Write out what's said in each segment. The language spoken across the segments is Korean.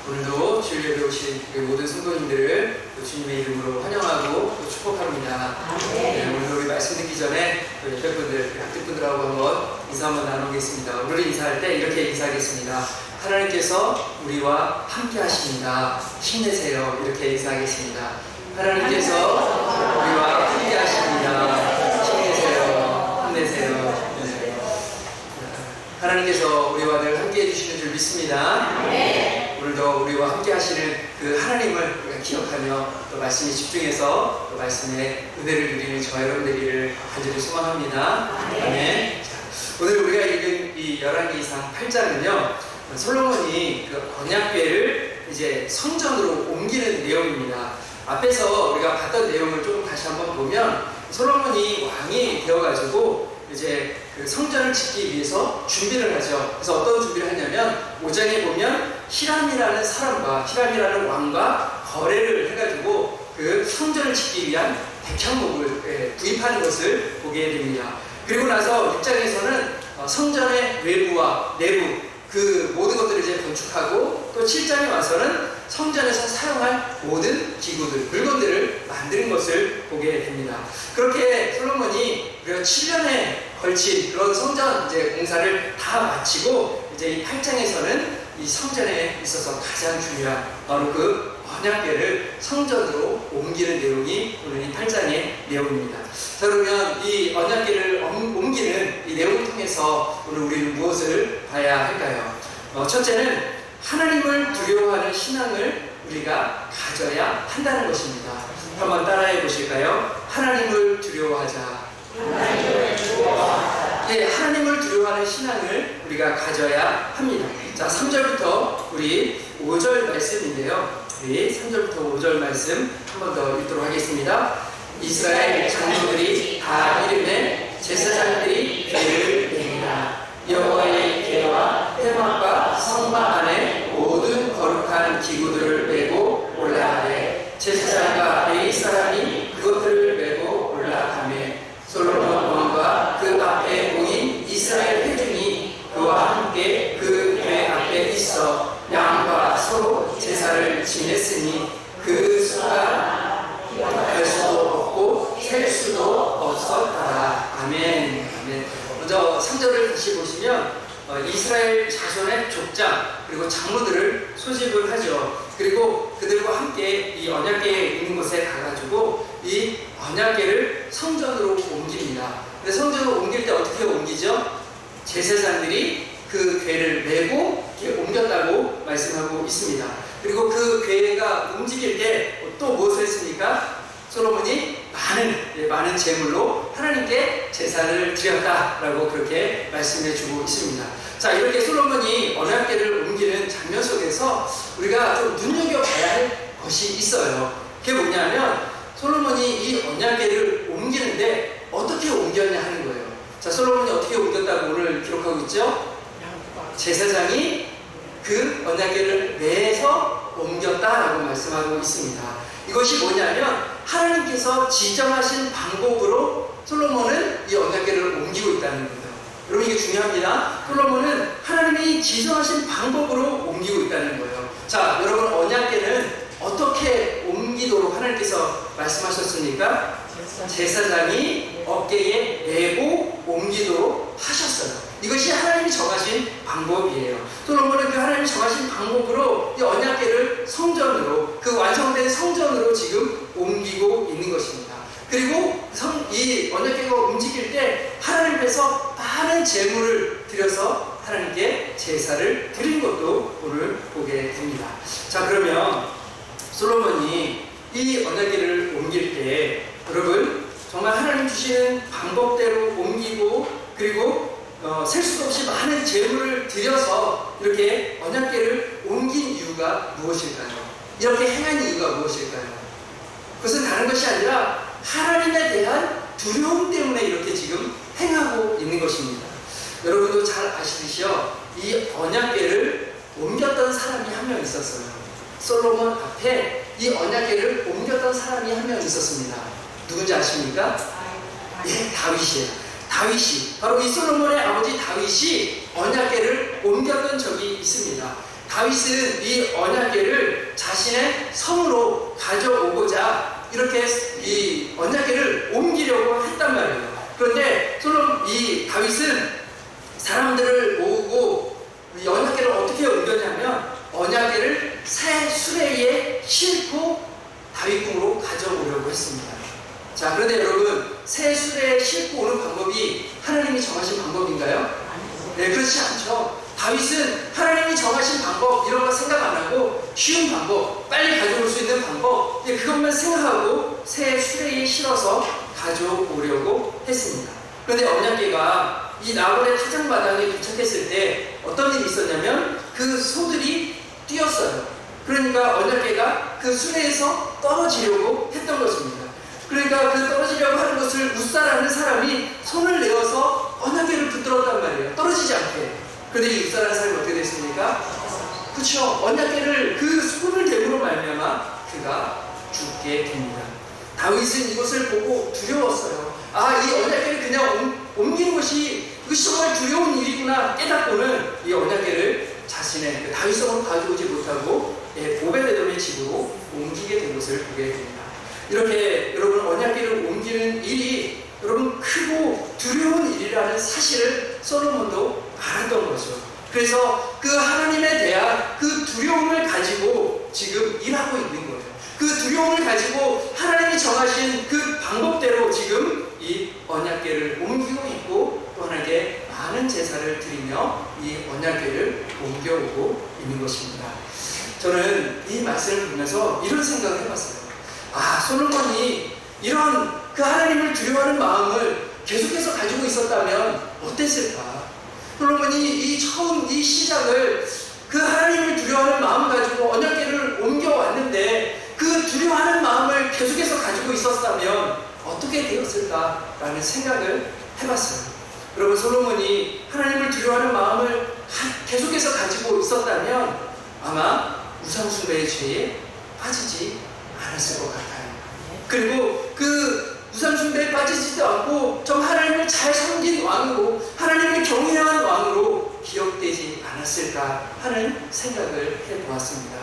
오늘도 주일 예배 오신 우리 모든 성도님들을 주님의 이름으로 환영하고 또 축복합니다. 오늘 우리 말씀 듣기 전에 옆에분들, 앞뒷분들하고 한번 인사 한번 나누겠습니다. 오늘 인사할 때 이렇게 인사하겠습니다. 하나님께서 우리와 함께 하십니다. 힘내세요. 이렇게 인사하겠습니다. 하나님께서 우리와 함께 하십니다. 힘내세요. 힘내세요. 하나님께서 우리와 늘 함께 해주시는 줄 믿습니다. 오늘도 우리와 함께 하시는 그 하나님을 우리가 기억하며 또 말씀에 집중해서 또 말씀의 은혜를 누리는 저와 여러분들이를 간절히 소망합니다. 아멘. 오늘 우리가 읽은 이 열왕기상 8장은요, 솔로몬이 그 언약궤를 이제 성전으로 옮기는 내용입니다. 앞에서 우리가 봤던 내용을 조금 다시 한번 보면 솔로몬이 왕이 되어가지고 이제 그 성전을 짓기 위해서 준비를 하죠. 그래서 어떤 준비를 하냐면 5장에 보면 히람이라는 사람과 히람이라는 왕과 거래를 해가지고 그 성전을 짓기 위한 백향목을 구입하는 것을 보게 됩니다. 그리고 나서 6장에서는 성전의 외부와 내부 그 모든 것들을 이제 건축하고 또 7장에 와서는 성전에서 사용할 모든 기구들, 물건들을 만드는 것을 보게 됩니다. 그렇게 솔로몬이 7년에 걸친 그런 성전 이제 공사를 다 마치고 이제 이 8장에서는 이 성전에 있어서 가장 중요한 바로 그 언약궤를 성전으로 옮기는 내용이 오늘 이 8장의 내용입니다. 자, 그러면 이 언약궤를 옮기는 이 내용을 통해서 오늘 우리는 무엇을 봐야 할까요? 첫째는 하나님을 두려워하는 신앙을 우리가 가져야 한다는 것입니다. 한번 따라해 보실까요? 하나님을 두려워하자. 네, 하나님을 두려워하는 신앙을 우리가 가져야 합니다. 자, 3절부터 우리 5절 말씀인데요. 우리 3절부터 5절 말씀 한 번 더 읽도록 하겠습니다. 이스라엘 장로들이 다 이름에 제사장들이 궤를 맵니다. 여호와의 궤와 회막과 성막 안에 모든 거룩한 기구들을 메고 올라가되 제사장과 레위 사람이 그것들을 메고 올라가매 솔로몬 왕과 그 앞에 모인 이스라엘 회중이 그와 함께 그 궤 앞에 있어 양과 서로 제사를 지냈으니 그 수가 알 수도 없고 셀 수도 없었더라. 아멘. 아멘. 먼저 3절을 다시 보시면 이스라엘 자손의 족장 그리고 장로들을 소집을 하죠. 그리고 그들과 함께 이 언약궤에 있는 곳에 가가지고 이 언약궤를 성전으로 옮깁니다. 근데 성전으로 옮길 때 어떻게 옮기죠? 제사장들이 그 궤를 메고 이렇게 옮겼다고 말씀하고 있습니다. 그리고 그 궤가 움직일 때 또 무엇을 했습니까? 솔로몬이 많은 제물로 하나님께 제사를 드렸다라고 그렇게 말씀해 주고 있습니다. 자, 이렇게 솔로몬이 언약궤를 옮기는 장면 속에서 우리가 좀 눈여겨봐야 할 것이 있어요. 그게 뭐냐면 솔로몬이 이 언약궤를 옮기는데 어떻게 옮겼냐 하는 거예요. 자, 솔로몬이 어떻게 옮겼다고 오늘 기록하고 있죠? 제사장이 그 언약궤를 매서 옮겼다라고 말씀하고 있습니다. 이것이 뭐냐면 하나님께서 지정하신 방법으로 솔로몬은 이 언약궤를 옮기고 있다는 거예요. 여러분, 이게 중요합니다. 솔로몬은 하나님이 지정하신 방법으로 옮기고 있다는 거예요. 자, 여러분, 언약궤는 어떻게 옮기도록 하나님께서 말씀하셨습니까? 제사장이 어깨에 메고 옮기도록 하셨어요. 이것이 하나님이 정하신 방법이에요. 솔로몬은 그 하나님이 정하신 방법으로 이 언약궤를 성전으로, 그 완성된 성전으로 지금 옮기고 있는 것입니다. 그리고 이 언약궤가 움직일 때 하나님께서 많은 제물을 드려서 하나님께 제사를 드린 것도 오늘 보게 됩니다. 자, 그러면 솔로몬이 이 언약궤를 옮길 때 여러분 정말 하나님 주시는 방법대로 옮기고 그리고 셀 수도 없이 많은 제물을 드려서 이렇게 언약궤를 옮긴 이유가 무엇일까요? 이렇게 행한 이유가 무엇일까요? 그것은 다른 것이 아니라 하나님에 대한 두려움 때문에 이렇게 지금 행하고 있는 것입니다. 여러분도 잘 아시듯이요, 이 언약궤를 옮겼던 사람이 한 명 있었어요. 솔로몬 앞에 이 언약궤를 옮겼던 사람이 한 명 있었습니다. 누군지 아십니까? 예, 다윗이에요. 다윗이, 바로 이 솔로몬의 아버지 다윗이 언약궤를 옮겼던 적이 있습니다. 다윗은 이 언약궤를 자신의 성으로 가져오고자 이렇게 이 언약궤를 옮기려고 했단 말이에요. 그런데 이 다윗은 사람들을 모으고 이 언약궤를 어떻게 옮겼냐면 언약궤를 새 수레에 싣고 다윗궁으로 가져오려고 했습니다. 자, 그런데 여러분, 새 수레에 싣고 오는 방법이 하나님이 정하신 방법인가요? 네, 그렇지 않죠. 다윗은 하나님이 정하신 방법 이런 거 생각 안 하고 쉬운 방법, 빨리 가져올 수 있는 방법, 그것만 생각하고 새 수레에 실어서 가져오려고 했습니다. 그런데 언약궤가 이 나홀의 타작마당에 도착했을 때 어떤 일이 있었냐면 그 소들이 뛰었어요. 그러니까 언약궤가 그 수레에서 떨어지려고 했던 것입니다. 그러니까 그 떨어지려고 하는 것을 웃사라는 사람이 손을 내어서 언약궤를 붙들었단 말이에요. 떨어지지 않게. 그런데 이 웃사라는 사람이 어떻게 됐습니까? 그렇죠. 언약궤를 그 손을 대므로 말미암아 그가 죽게 됩니다. 다윗은 이것을 보고 두려웠어요. 이 언약궤를 그냥 옮기는 것이 이것이 정말 두려운 일이구나 깨닫고는 이 언약궤를 자신의 다윗성으로 가져오지 못하고 오베데돔의 집으로 옮기게 된 것을 보게 됩니다. 이렇게 여러분 언약궤를 옮기는 일이 여러분 크고 두려운 일이라는 사실을 솔로몬도 알았던 거죠. 그래서 그 하나님에 대한 그 두려움을 가지고 지금 일하고 있는 거예요. 그 두려움을 가지고 하나님이 정하신 그 방법대로 지금 이 언약궤를 옮기고 있고 또 하나님께 많은 제사를 드리며 이 언약궤를 옮겨오고 있는 것입니다. 저는 이 말씀을 보면서 이런 생각을 해봤어요. 솔로몬이 이런 그 하나님을 두려워하는 마음을 계속해서 가지고 있었다면 어땠을까? 솔로몬이 처음 이 시작을 그 하나님을 두려워하는 마음 가지고 언약궤를 옮겨왔는데 그 두려워하는 마음을 계속해서 가지고 있었다면 어떻게 되었을까라는 생각을 해봤어요. 여러분, 솔로몬이 하나님을 두려워하는 마음을 계속해서 가지고 있었다면 아마 우상숭배의 죄에 빠지지 않았을 것 같아요. 그리고 그 우상숭배에 빠지지도 않고 좀 하나님을 잘 섬긴 왕으로, 하나님을 경외한 왕으로 기억되지 않았을까 하는 생각을 해보았습니다.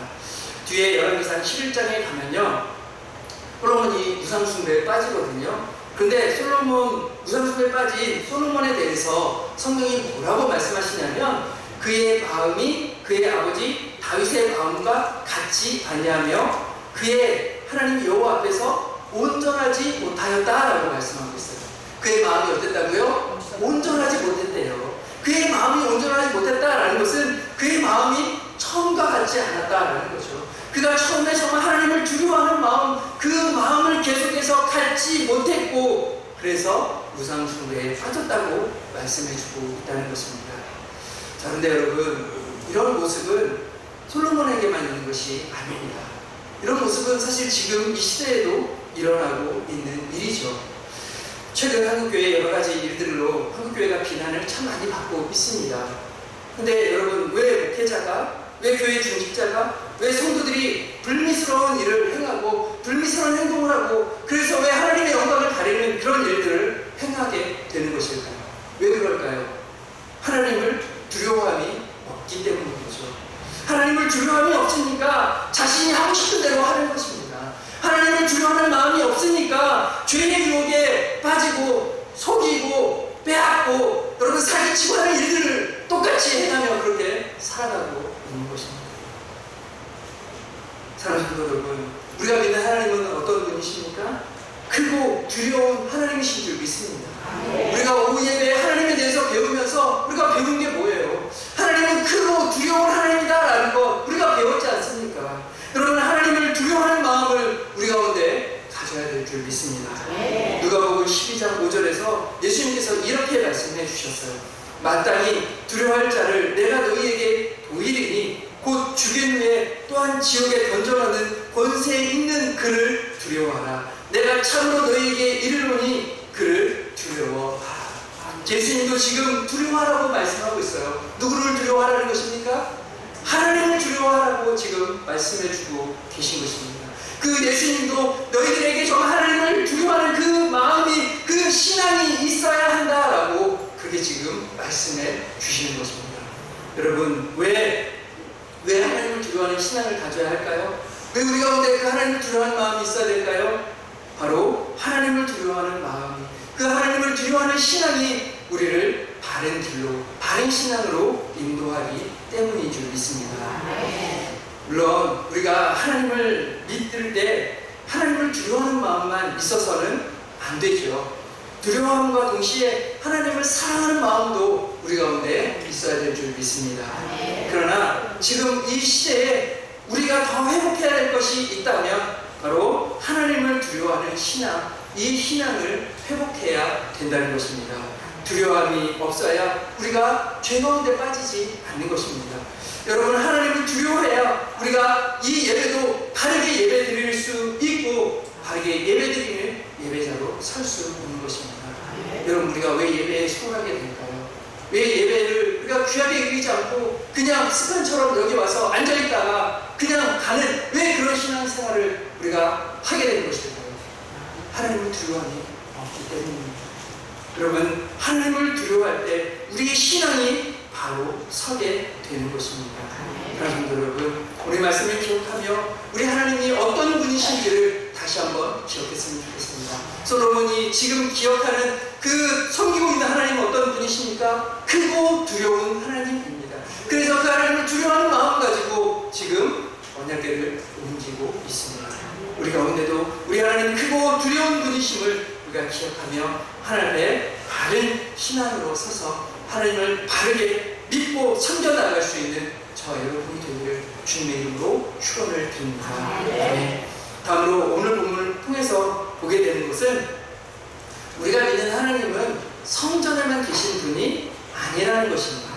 뒤에 열왕기상 11장에 가면요, 솔로몬이 우상숭배에 빠지거든요. 근데 우상숭배에 빠진 솔로몬에 대해서 성경이 뭐라고 말씀하시냐면 그의 마음이 그의 아버지 다윗의 마음과 같지 아니하며 그의 하나님 여호와 앞에서 온전하지 못하였다라고 말씀하고 있어요. 그의 마음이 어땠다고요? 온전하지 못했대요. 그의 마음이 온전하지 못했다라는 것은 그의 마음이 처음과 같지 않았다라는 거죠. 그가 처음에 정말 하나님을 두려워하는 마음, 그 마음을 계속해서 갖지 못했고 그래서 우상숭배에 빠졌다고 말씀해주고 있다는 것입니다. 자, 그런데 여러분, 이런 모습은 솔로몬에게만 있는 것이 아닙니다. 이런 모습은 사실 지금 이 시대에도 일어나고 있는 일이죠. 최근 한국교회 여러 가지 일들로 한국교회가 비난을 참 많이 받고 있습니다. 근데 여러분, 왜 목회자가, 왜 교회 중직자가, 왜 성도들이 불미스러운 일을 행하고 불미스러운 행동을 하고 그래서 왜 하나님의 영광을 가리는 그런 일들을 행하게 되는 것일까요? 왜 그럴까요? 하나님을 두려워함이 없기 때문인 거죠. 하나님을 두려워함이 없으니까 자신이 하고 싶은 대로 하는 것입니다. 하나님을 두려워하는 마음이 없으니까 죄의 유혹에 빠지고 속이고 빼앗고 여러분 사기치고 하는 일들을 똑같이 행하며 그렇게 살아가고 있는 것입니다. 사랑하는 성도 여러분, 우리가 믿는 하나님은 어떤 분이십니까? 크고 두려운 하나님이신 줄 믿습니다. 우리가 오후 예배에 하나님에 대해서 배우면서 우리가 배운 게 뭐예요? 하나님은 크고 두려운 하나님이다라는 거 우리가 배웠지 않습니까? 여러분, 하나님을 두려워하는 마음을 우리 가운데 가져야 될 줄 믿습니다. 누가복음 12장 5절에서 예수님께서 이렇게 말씀해 주셨어요. 마땅히 두려워할 자를 내가 너희에게 도이리니 곧 죽인 후에 또한 지옥에 던져가는 권세에 있는 그를 두려워하라. 내가 참으로 너희에게 이르노니 그를 두려워하라. 예수님도 지금 두려워하라고 말씀하고 있어요. 누구를 두려워하라는 것입니까? 하나님을 두려워하라고 지금 말씀해주고 계신 것입니다. 그 예수님도 너희들에게 정말 하나님을 두려워하는 그 마음이, 그 신앙이 있어야 한다라고 그렇게 지금 말씀해 주시는 것입니다. 여러분, 왜 왜 하나님을 두려워하는 신앙을 가져야 할까요? 왜 우리 가운데 그 하나님을 두려워하는 마음이 있어야 될까요? 바로 하나님을 두려워하는 마음이, 그 하나님을 두려워하는 신앙이 우리를 바른 길로, 바른 신앙으로 인도하기 때문인 줄 믿습니다. 물론 우리가 하나님을 믿을 때 하나님을 두려워하는 마음만 있어서는 안 되죠. 두려워함과 동시에 하나님을 사랑하는 마음도 우리 가운데 있어야 될 줄 믿습니다. 그러나 지금 이 시대에 우리가 더 회복해야 될 것이 있다면 바로 하나님을 두려워하는 신앙, 이 신앙을 회복해야 된다는 것입니다. 두려움이 없어야 우리가 죄 가운데 빠지지 않는 것입니다. 여러분, 하나님을 두려워해야 우리가 이 예배도 바르게 예배 드릴 수 있고 바르게 예배 드리는 예배자로 설 수 있는 것입니다. 여러분, 우리가 왜 예배에 소홀하게 될까요? 왜 예배를 우리가 귀하게 여기지 않고 그냥 습관처럼 여기 와서 앉아있다가 그냥 가는, 왜 그런 신앙생활을 우리가 하게 되는 것일까요? 하나님을 두려워함이 없기 때문입니다. 여러분, 하나님을 두려워할 때 우리의 신앙이 바로 서게 되는 것입니다. 그러나 여러분, 우리 말씀을 기억하며 우리 하나님이 어떤 분이신지를 다시 한번 기억했으면 좋겠습니다. 솔로몬이 지금 기억하는 그 섬기고 있는 하나님은 어떤 분이십니까? 크고 두려운 하나님입니다. 그래서 그 하나님을 두려워하는 마음 가지고 지금 언약궤를 옮기고 있습니다. 우리 가운데도 우리 하나님 크고 두려운 분이심을 우리가 기억하며 하나님의 바른 신앙으로 서서 하나님을 바르게 믿고 섬겨나갈 수 있는 저 여러분이 되기를 주님의 이름으로 축원을 드립니다. 네. 다음으로 오늘 본문을 통해서 보게 되는 것은 우리가 믿는 하나님은 성전에만 계신 분이 아니라는 것입니다.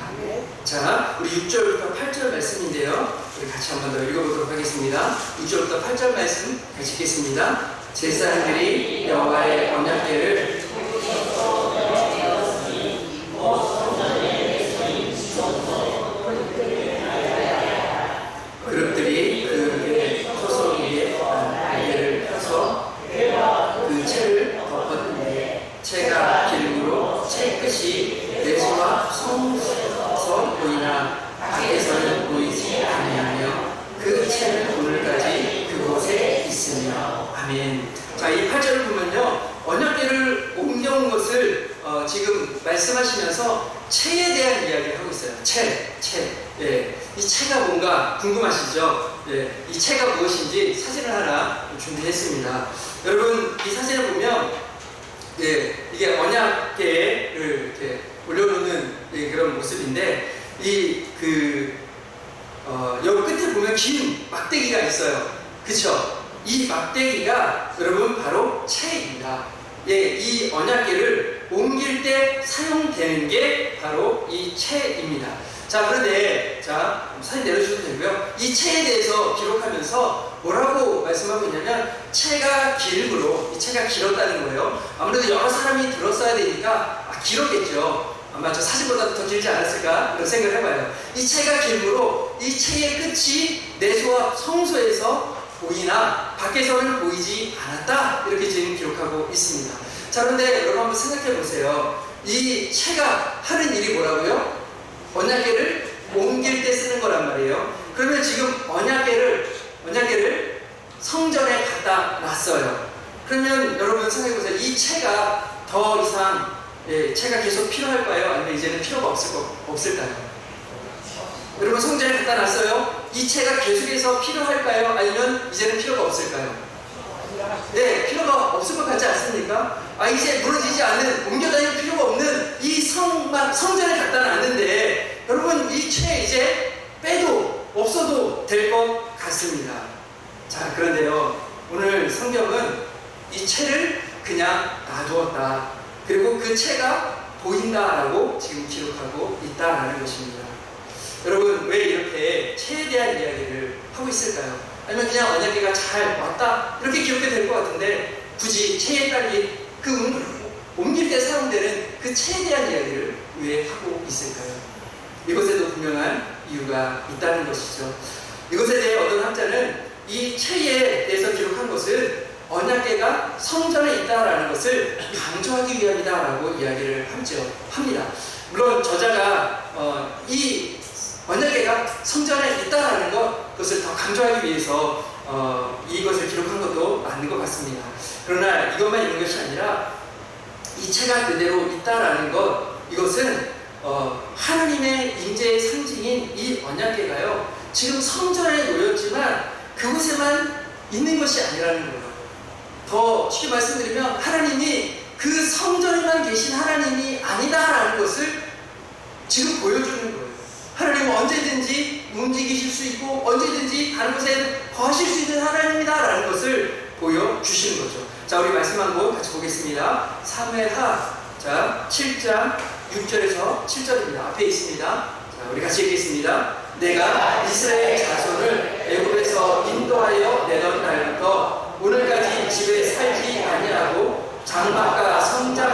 자, 우리 6절부터 8절 말씀인데요, 우리 같이 한 번 더 읽어보도록 하겠습니다. 6절부터 8절 말씀 같이 읽겠습니다. 제사장들이 여호와의 언약궤를 그릇들이 그 토속 위에 날개를 펴서 그 채를 덮었는데 채가 기름으로 채 끝이 내수와 성에서 보이나 밖에서는 보이지 아니하며 그 채는 오늘까지 그곳에 있으며. 아멘. 자, 이 8절을 보면요, 언약궤를 옮겨온 것을 지금 말씀하시면서 채에 대한 이야기를 하고 있어요. 채. 예, 이 채가 뭔가 궁금하시죠? 예, 이 채가 무엇인지 사진을 하나 준비했습니다. 여러분, 이 사진을 보면 예, 이게 언약궤를 이렇게 올려놓는 예, 그런 모습인데, 여기 끝에 보면 긴 막대기가 있어요. 그쵸? 이 막대기가 여러분 바로 채입니다. 예, 이 언약궤를 옮길 때 사용되는 게 바로 이 채입니다. 자, 그런데 자, 사진 내려주셔도 되고요. 이 채에 대해서 기록하면서 뭐라고 말씀하고 있냐면, 채가 기름으로, 이 채가 길었다는 거예요. 아무래도 여러 사람이 들었어야 되니까 길었겠죠. 아마 저 사진보다도 더 길지 않았을까 이런 생각을 해봐요. 이 채가 길므로 이 채의 끝이 내소와 성소에서 보이나 밖에서는 보이지 않았다, 이렇게 지금 기록하고 있습니다. 자, 그런데 여러분 한번 생각해 보세요. 이 채가 하는 일이 뭐라고요? 언약궤를 옮길 때 쓰는 거란 말이에요. 그러면 지금 언약궤를 성전에 갖다 놨어요. 그러면 여러분 생각해 보세요. 이 채가 더 이상 채가 계속 필요할까요? 아니면 이제는 필요가 없을까요? 여러분, 성전에 갖다 놨어요. 이 채가 계속해서 필요할까요? 아니면 이제는 필요가 없을까요? 네, 필요가 없을 것 같지 않습니까? 이제 무너지지 않는, 옮겨 다닐 필요가 없는 이 성전에 갖다 놨는데, 여러분, 이 채 이제 빼도 없어도 될 것 같습니다. 자, 그런데요, 오늘 성경은 이 채를 그냥 놔두었다, 그리고 그 채가 보인다라고 지금 기록하고 있다라는 것입니다. 여러분, 왜 이렇게 채에 대한 이야기를 하고 있을까요? 아니면 그냥 언약궤가 잘 왔다 이렇게 기록해도 될 것 같은데, 굳이 채에 딸린 그 옮길 때 사용되는 그 채에 대한 이야기를 왜 하고 있을까요? 이것에도 분명한 이유가 있다는 것이죠. 이것에 대해 어떤 학자는 이 채에 대해서 기록한 것은 언약궤가 성전에 있다라는 것을 강조하기 위함이다라고 이야기를 합니다. 물론 저자가 이 언약궤가 성전에 있다라는 그것을 더 강조하기 위해서 이것을 기록한 것도 맞는 것 같습니다. 그러나 이것만 있는 것이 아니라 이 채가 그대로 있다라는 이것은 하나님의 임재의 상징인 이 언약궤가요, 지금 성전에 놓였지만 그곳에만 있는 것이 아니라는 거예요. 더 쉽게 말씀드리면 하나님이 그 성전에만 계신 하나님이 아니다라는 것을 지금 보여주는 거예요. 하나님은 언제든지 움직이실 수 있고 언제든지 다른 곳에 거하실 수 있는 하나님이다라는 것을 보여주시는 거죠. 자, 우리 말씀 한번 같이 보겠습니다. 사무엘하 7장 6절에서 7절입니다. 앞에 있습니다. 자, 우리 같이 읽겠습니다. 내가 이스라엘 자손을 애굽에서 인도하여 내던 날부터 오늘까지 집에 살지 아니하고 장막과 성장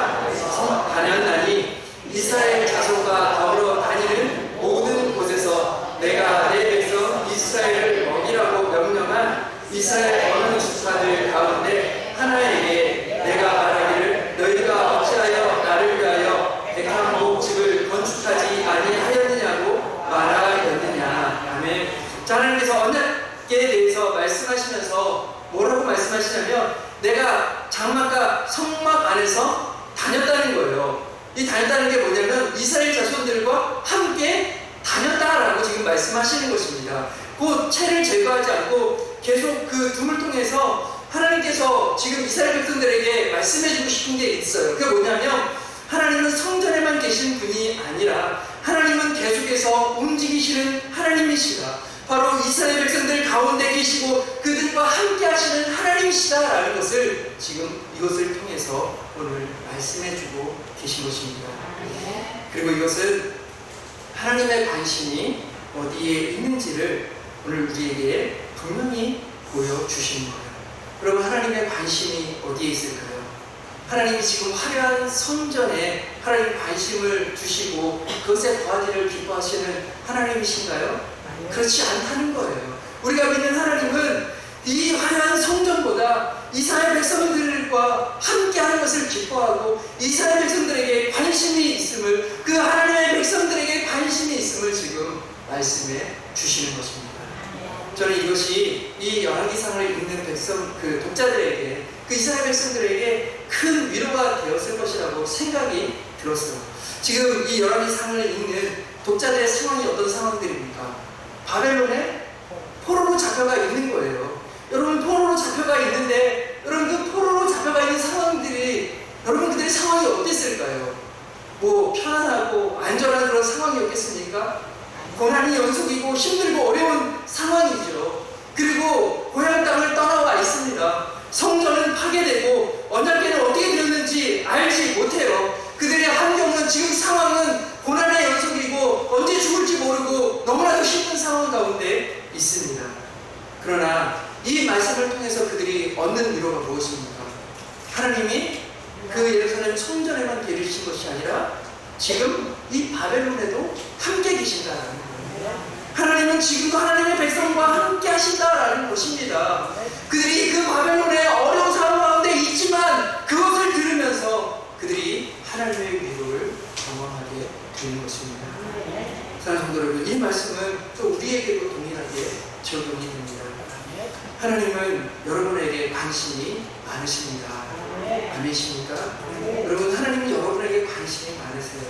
다녔나니 이스라엘 자손과 더불어 다니는 모든 곳에서 내가 내 백성 이스라엘을 먹이라고 명령한 이스라엘 어느 지파들 가운데 하나에게 내가 말하기를 너희가 어찌하여 나를 위하여 백한 목집을 건축하지 아니하였느냐고 말하였느냐. 아멘. 자, 하나님께서 언약궤에 대해서 말씀하시면서 뭐라고 말씀하시냐면 내가 장막과 성막 안에서 다녔다는 거예요. 이 다녔다는 게 뭐냐면 이스라엘 자손들과 함께 다녔다라고 지금 말씀하시는 것입니다. 그 채를 제거하지 않고 계속 그 둠을 통해서 하나님께서 지금 이스라엘 백성들에게 말씀해주고 싶은 게 있어요. 그게 뭐냐면 하나님은 성전에만 계신 분이 아니라 하나님은 계속해서 움직이시는 하나님이시다. 바로 이스라엘 백성들 가운데 계시고 그들과 함께 하시는 하나님이시다라는 것을 지금 이것을 통해서 오늘 말씀해주고 계신 것입니다. 그리고 이것은 하나님의 관심이 어디에 있는지를 오늘 우리에게 분명히 보여주시는 거예요. 여러분, 하나님의 관심이 어디에 있을까요? 하나님이 지금 화려한 성전에 하나님 관심을 두시고 그것에 거하기를 기뻐하시는 하나님이신가요? 그렇지 않다는 거예요. 우리가 믿는 하나님은 이 화려한 성전보다 이스라엘 백성들과 함께하는 것을 기뻐하고 이스라엘 백성들에게 관심이 있음을, 그 하나님의 백성들에게 관심이 있음을 지금 말씀해 주시는 것입니다. 저는 이것이 이 열왕기상을 읽는 백성, 그 독자들에게, 그 이스라엘 백성들에게 큰 위로가 되었을 것이라고 생각이 들었어요. 지금 이 열왕기상을 읽는 독자들의 상황이 어떤 상황들입니까? 바벨론에 포로로 잡혀가 있는 거예요. 여러분, 포로로 잡혀가 있는데 여러분, 그 포로로 잡혀가 있는 상황들이 여러분 그들의 상황이 어땠을까요? 뭐 편안하고 안전한 그런 상황이었겠습니까? 고난이 연속이고 힘들고 어려운 상황이죠. 그리고 고향 땅을 떠나와 있습니다. 성전은 파괴되고 언약궤는 어떻게 되었는지 알지 못해요. 그들의 환경은, 지금 상황은 고난의 연속이고 언제 죽을지 모르고 너무나도 힘든 상황 가운데 있습니다. 그러나 이 말씀을 통해서 그들이 얻는 위로가 무엇입니까? 하나님이 그 예루살렘 성전에만 계신 것이 아니라 지금 이 바벨론에도 함께 계신다라는 거예요. 하나님은 지금도 하나님의 백성과 함께 하신다라는 것입니다. 그들이 그 바벨론의 어려운 상황 가운데 있지만 그것을 들으면서 그들이 하나님의 위로를 경험하게 되는 것입니다. 사랑하는 성도 여러분, 이 말씀은 또 우리에게도 동일하게 적용이 됩니다. 하나님은 여러분에게 관심이 많으십니다. 아멘이십니까? 여러분, 하나님은 여러분에게 관심이 많으세요.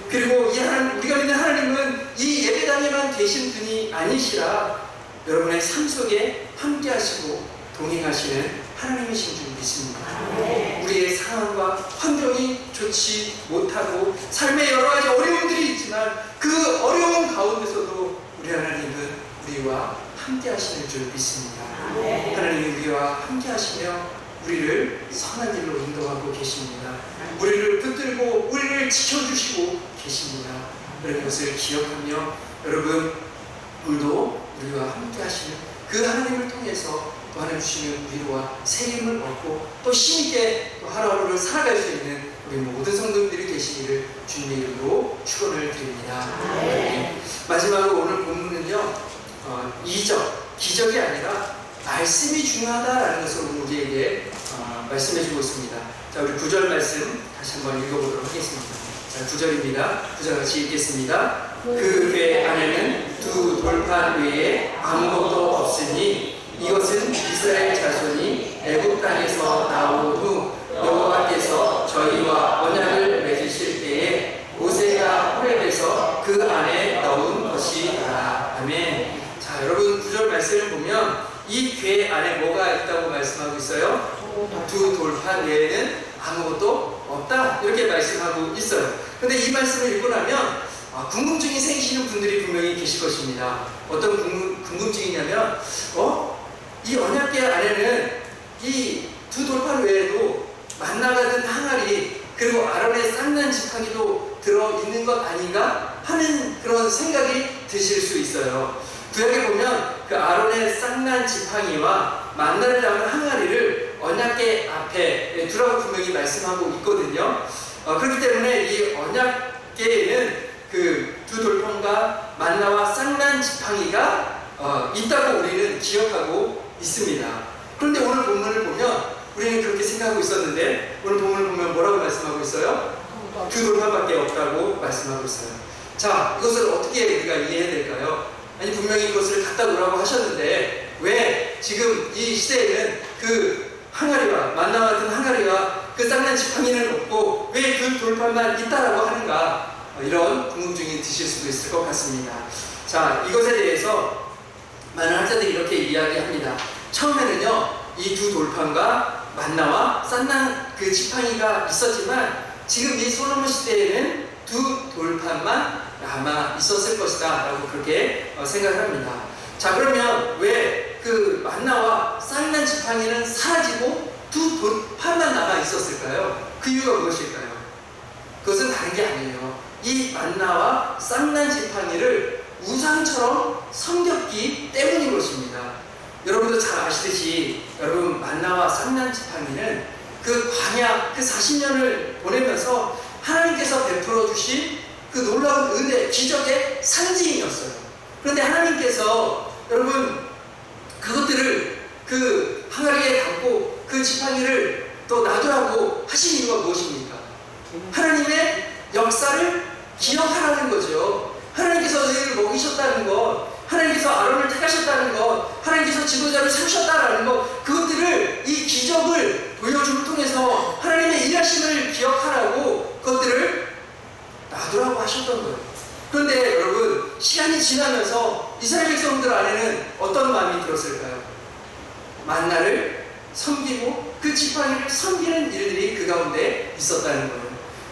그리고 우리가 믿는 하나님은 이 예배당에만 계신 분이 아니시라 여러분의 삶 속에 함께 하시고 동행하시는 하나님이신 줄 믿습니다. 우리의 상황과 환경이 좋지 못하고 삶에 여러 가지 어려움들이 있지만 그 어려움 가운데서도 우리 하나님은 우리와 함께 하시는 줄 믿습니다. 하나님이 우리와 함께 하시며 우리를 선한 길로 인도하고 계십니다. 우리를 붙들고 우리를 지켜주시고 계십니다. 그런 것을 기억하며 여러분, 오늘도 우리와 함께 하시는 그 하나님을 통해서 또 하나님 주시는 위로와 세임을 얻고 또 힘있게 또 하루하루를 살아갈 수 있는 우리 모든 성도들이 되시기를 주님의 이름으로 축원을 드립니다. 마지막으로 오늘 본문은요, 2절, 기적이 아니라 말씀이 중요하다라는 것을 우리에게 말씀해주고 있습니다. 자, 우리 9절 말씀 다시 한번 읽어보도록 하겠습니다. 자, 9절입니다. 9절 같이 읽겠습니다. 그 궤 안에는 돌판 외에 아무것도 없으니 이것은 이스라엘 자손이 애굽 땅에서 나온 후 여호와께서 저희와 언약을 맺으실 때에 모세가 호렙에서 그 안에 넣은 것이다. 아멘. 자, 여러분 구절 말씀을 보면 이 궤 안에 뭐가 있다고 말씀하고 있어요? 두 돌판 외에는 아무것도 없다, 이렇게 말씀하고 있어요. 근데 이 말씀을 읽고 나면 궁금증이 생기시는 분들이 분명히 계실 것입니다. 어떤 궁금증이냐면 이 언약궤 안에는 이 두 돌판 외에도 만나가 든 항아리 그리고 아론의 쌍난 지팡이도 들어있는 것 아닌가 하는 그런 생각이 드실 수 있어요. 구약에 보면 그 아론의 쌍난 지팡이와 만나를 담은 항아리를 언약궤 앞에 두라고 분명히 말씀하고 있거든요. 그렇기 때문에 이 언약궤에는 그 두 돌판과 만나와 쌍난 지팡이가 있다고 우리는 기억하고 있습니다. 그런데 오늘 본문을 보면 우리는 그렇게 생각하고 있었는데 오늘 본문을 보면 뭐라고 말씀하고 있어요? 두 돌판밖에 없다고 말씀하고 있어요. 자, 이것을 어떻게 우리가 이해해야 될까요? 아니 분명히 이것을 갖다 놓으라고 하셨는데 왜 지금 이 시대에는 그 항아리와 만나와 같은 항아리와 그 쌍난 지팡이는 없고 왜 두 돌판만 있다라고 하는가, 이런 궁금증이 드실 수도 있을 것 같습니다. 자, 이것에 대해서 많은 학자들이 이렇게 이야기합니다. 처음에는요 이 두 돌판과 만나와 쌍난 그 지팡이가 있었지만 지금 이 솔로몬 시대에는 두 돌판만 남아 있었을 것이다 라고 그렇게 생각을 합니다. 자, 그러면 왜 그 만나와 쌍난 지팡이는 사라지고 두 돌판만 남아 있었을까요? 그 이유가 무엇일까요? 그것은 다른 게 아니에요. 이 만나와 쌍난 지팡이를 우상처럼 섬겼기 때문인 것입니다. 여러분도 잘 아시듯이 여러분 만나와 쌍난 지팡이는 그 광야 그 40년을 보내면서 하나님께서 베풀어 주신 그 놀라운 은혜, 기적의 상징이었어요. 그런데 하나님께서 여러분 그것들을 그 항아리에 담고 그 지팡이를 또 놔두라고 하신 이유가 무엇입니까? 하나님의 역사를 기억하라는 거죠. 하나님께서 너희를 먹이셨다는 것, 하나님께서 아론을 택하셨다는 것, 하나님께서 지도자를 세우셨다는 것, 그것들을 이 기적을 보여줌을 통해서 하나님의 일하심을 기억하라고 그것들을 놔두라고 하셨던 거예요. 그런데 여러분 시간이 지나면서 이스라엘 백성들 안에는 어떤 마음이 들었을까요? 만나를 섬기고 그 지팡이를 섬기는 일들이 그 가운데 있었다는 거예요.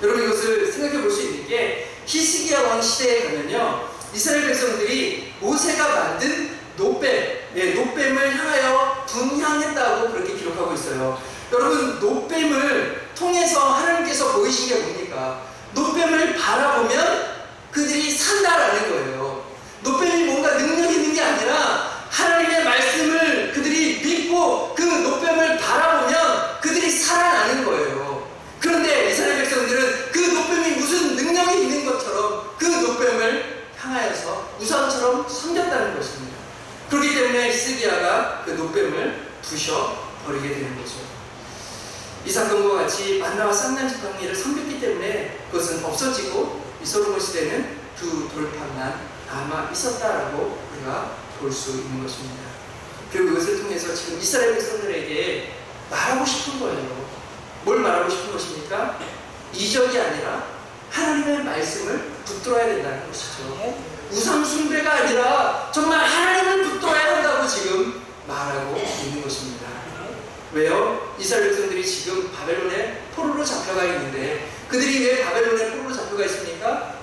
여러분 이것을 생각해 볼 수 있는 게 히스기야 왕 시대에 가면요 이스라엘 백성들이 모세가 만든 노뱀을 향하여 분향했다고 그렇게 기록하고 있어요. 여러분 노뱀을 통해서 하나님께서 보이신 게 뭡니까? 노뱀을 바라보면 그들이 산다라는 거예요. 노뱀이 뭔가 능력 있는 게 아니라 하나님의 말씀을 그들이 믿고 그 노뱀을 바라보면 그들이 살아나는 거예요. 그런데 이스라엘 백성들은 그 노뱀이 무슨 능력이 있는 것처럼 그 노뱀을 향하여서 우상처럼 섬겼다는 것입니다. 그렇기 때문에 히스기야가 그 노뱀을 부셔버리게 되는 거죠. 이 사건과 같이 만나와 쌍난 지팡이를 섬겼기 때문에 그것은 없어지고 이 솔로몬 시대는 두 돌판만 남아 있었다라고 우리가 볼 수 있는 것입니다. 그리고 이것을 통해서 지금 이스라엘 백성들에게 말하고 싶은 거예요. 뭘 말하고 싶은 것입니까? 이적이 아니라 하나님의 말씀을 붙들어야 된다는 것이죠. 우상 숭배가 아니라 정말 하나님을 붙들어야 한다고 지금 말하고 있는 것입니다. 왜요? 이스라엘 백성들이 지금 바벨론의 포로로 잡혀가 있는데 그들이 왜 바벨론의 포로로 잡혀가 있습니까?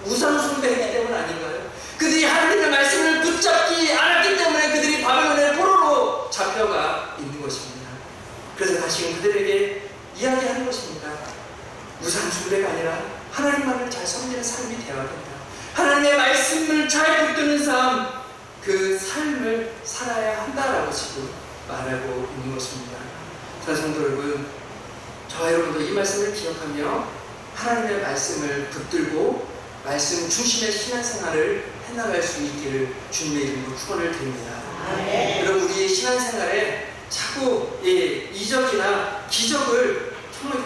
우상 숭배했기 때문 아닌가요? 그들이 하나님의 말씀을 붙잡지 않았기 때문에 그들이 바벨론의 포로로 잡혀가 있는 것입니다. 그래서 다시금 그들에게 이야기하는 것입니다. 우상 숭배가 아니라 하나님만을 잘 섬기는 삶이 되어야 된다. 하나님의 말씀을 잘 붙드는 삶, 그 삶을 살아야 한다라고 지금 말하고 있는 것입니다. 성도 여러분, 저와 여러분도 이 말씀을 기억하며 하나님의 말씀을 붙들고 말씀 중심의 신앙생활을 해나갈 수 있기를 주님의 이름으로 축원을 드립니다. 여러분 우리의 신앙생활에 자꾸 이적이나 기적을 정말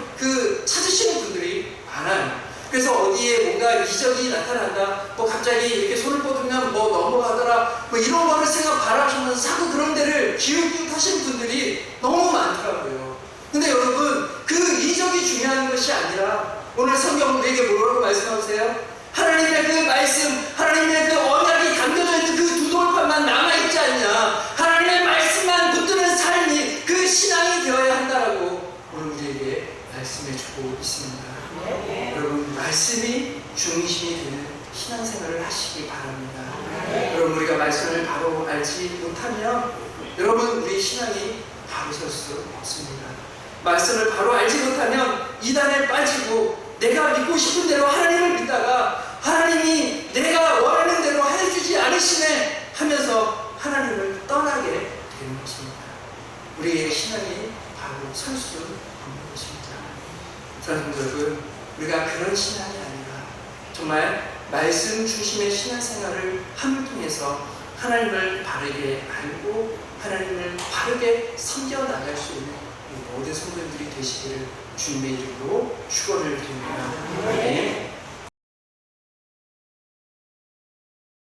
찾으시는 분들이 많아요. 그래서 어디에 뭔가 이적이 나타난다, 뭐 갑자기 이렇게 손을 뻗으면 뭐 넘어가더라, 뭐 이런 거를 바라시면서 자꾸 그런 데를 기웃기웃하시는 분들이 너무 많더라고요. 근데 여러분, 그 이적이 중요한 것이 아니라 오늘 성경 우리에게 뭐라고 말씀하세요? 하나님의 그 말씀, 하나님의 그 언약이 담겨져 있는 그 두 돌판만 남아있지 않냐, 하나님의 말씀만 붙드는 삶이 그 신앙이 되어야 한다라고 오늘 우리에게 말씀해주고 있습니다. 여러분, 말씀이 중심이 되는 신앙생활을 하시기 바랍니다. 여러분, 우리가 말씀을 바로 알지 못하면 여러분, 우리 신앙이 바로 설 수 없습니다. 말씀을 바로 알지 못하면 이단에 빠지고 내가 믿고 싶은 대로 하나님을 믿다가 하나님이 내가 원하는 대로 해주지 않으시네 하면서 하나님을 떠나게 되는 것입니다. 우리의 신앙이 바로 설 수 없는 것입니다. 사랑하는 여러분, 우리가 그런 신앙이 아니라 정말 말씀 중심의 신앙생활을 함을 통해서 하나님을 바르게 알고 하나님을 바르게 섬겨나갈 수 있는 모든 성도들이 되시기를 주님의 이름으로 축원을 드립니다. 아멘.